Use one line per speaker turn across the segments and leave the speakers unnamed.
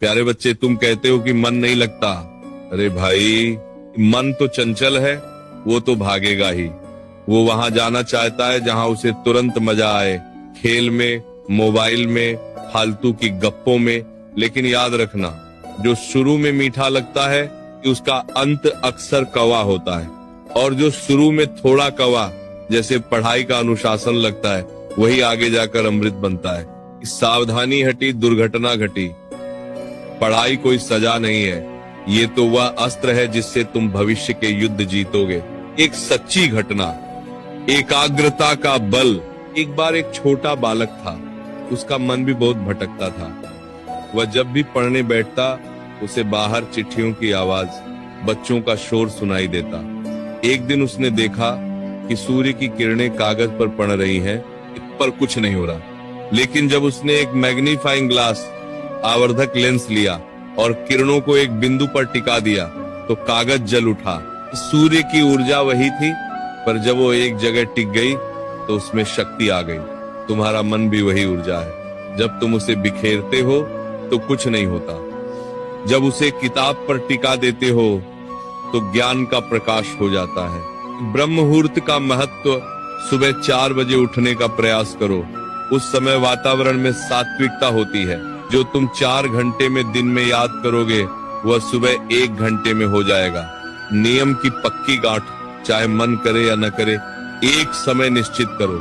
प्यारे बच्चे, तुम कहते हो कि मन नहीं लगता। अरे भाई, मन तो चंचल है, वो तो भागेगा ही। वो वहां जाना चाहता है जहां उसे तुरंत मजा आए, खेल में, मोबाइल में, फालतू की गप्पों में। लेकिन याद रखना, जो शुरू में मीठा लगता है कि उसका अंत अक्सर कवा होता है, और जो शुरू में थोड़ा कवा जैसे पढ़ाई का अनुशासन लगता है, वही आगे जाकर अमृत बनता है। सावधानी हटी, दुर्घटना घटी। पढ़ाई कोई सजा नहीं है, ये तो वह अस्त्र है जिससे तुम भविष्य के युद्ध जीतोगे। एक सच्ची घटना, एकाग्रता का बल। एक बार एक छोटा बालक था, उसका मन भी बहुत भटकता था। वह जब भी पढ़ने बैठता, उसे बाहर चिट्ठियों की आवाज, बच्चों का शोर सुनाई देता। एक दिन उसने देखा कि सूर्य की किरणें कागज पर पड़ रही हैं, पर कुछ नहीं हो रहा। लेकिन जब उसने एक मैग्नीफाइंग ग्लास, आवर्धक लेंस लिया और किरणों को एक बिंदु पर टिका दिया, तो कागज जल उठा। सूर्य की ऊर्जा वही थी, पर जब वो एक जगह टिक गई तो उसमें शक्ति आ गई। तुम्हारा मन भी वही ऊर्जा है। जब तुम उसे बिखेरते हो तो कुछ नहीं होता। जब उसे किताब पर टिका देते हो तो ज्ञान का प्रकाश हो जाता है। ब्रह्म मुहूर्त का महत्व, सुबह 4 बजे उठने का प्रयास करो। उस समय वातावरण में सात्विकता होती है। जो तुम 4 घंटे में दिन में याद करोगे, वह सुबह 1 घंटे में हो जाएगा। नियम की पक्की गांठ, चाहे मन करे या न करे, एक समय निश्चित करो।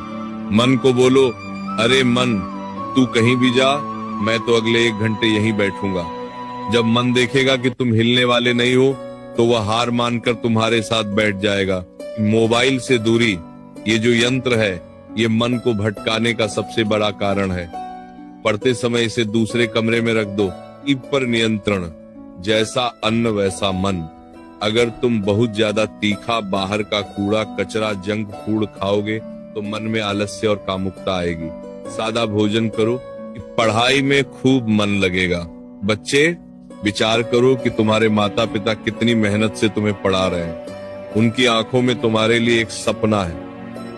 मन को बोलो, अरे मन, तू कहीं भी जा, मैं तो अगले 1 घंटे यहीं बैठूंगा। जब मन देखेगा कि तुम हिलने वाले नहीं हो, तो वह हार मानकर तुम्हारे साथ बैठ जाएगा। मोबाइल से दूरी, ये जो यंत्र है, ये मन को भटकाने का सबसे बड़ा कारण है। पढ़ते समय इसे दूसरे कमरे में रख दो। इब पर नियंत्रण, जैसा अन्न वैसा मन। अगर तुम बहुत ज्यादा तीखा, बाहर का कूड़ा कचरा, जंक फूड खाओगे तो मन में आलस्य और कामुकता आएगी। सादा भोजन करो, पढ़ाई में खूब मन लगेगा। बच्चे, विचार करो कि तुम्हारे माता पिता कितनी मेहनत से तुम्हें पढ़ा रहे हैं। उनकी आंखों में तुम्हारे लिए एक सपना है।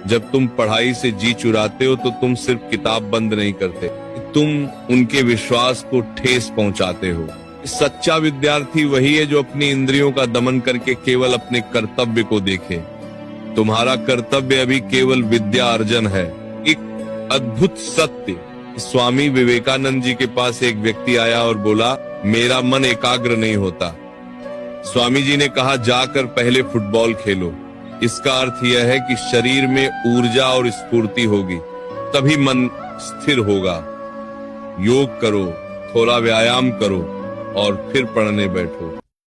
जब तुम पढ़ाई से जी चुराते हो तो तुम सिर्फ किताब बंद नहीं करते, तुम उनके विश्वास को ठेस पहुंचाते हो। सच्चा विद्यार्थी वही है जो अपनी इंद्रियों का दमन करके केवल अपने कर्तव्य को देखे। तुम्हारा कर्तव्य अभी केवल विद्या अर्जन है। एक अद्भुत सत्य, स्वामी विवेकानंद जी के पास एक व्यक्ति आया और बोला, मेरा मन एकाग्र नहीं होता। स्वामी जी ने कहा, जाकर पहले फुटबॉल खेलो। इसका अर्थ यह है कि शरीर में ऊर्जा और स्फूर्ति होगी, तभी मन स्थिर होगा। योग करो, थोड़ा व्यायाम करो और फिर पढ़ने बैठो।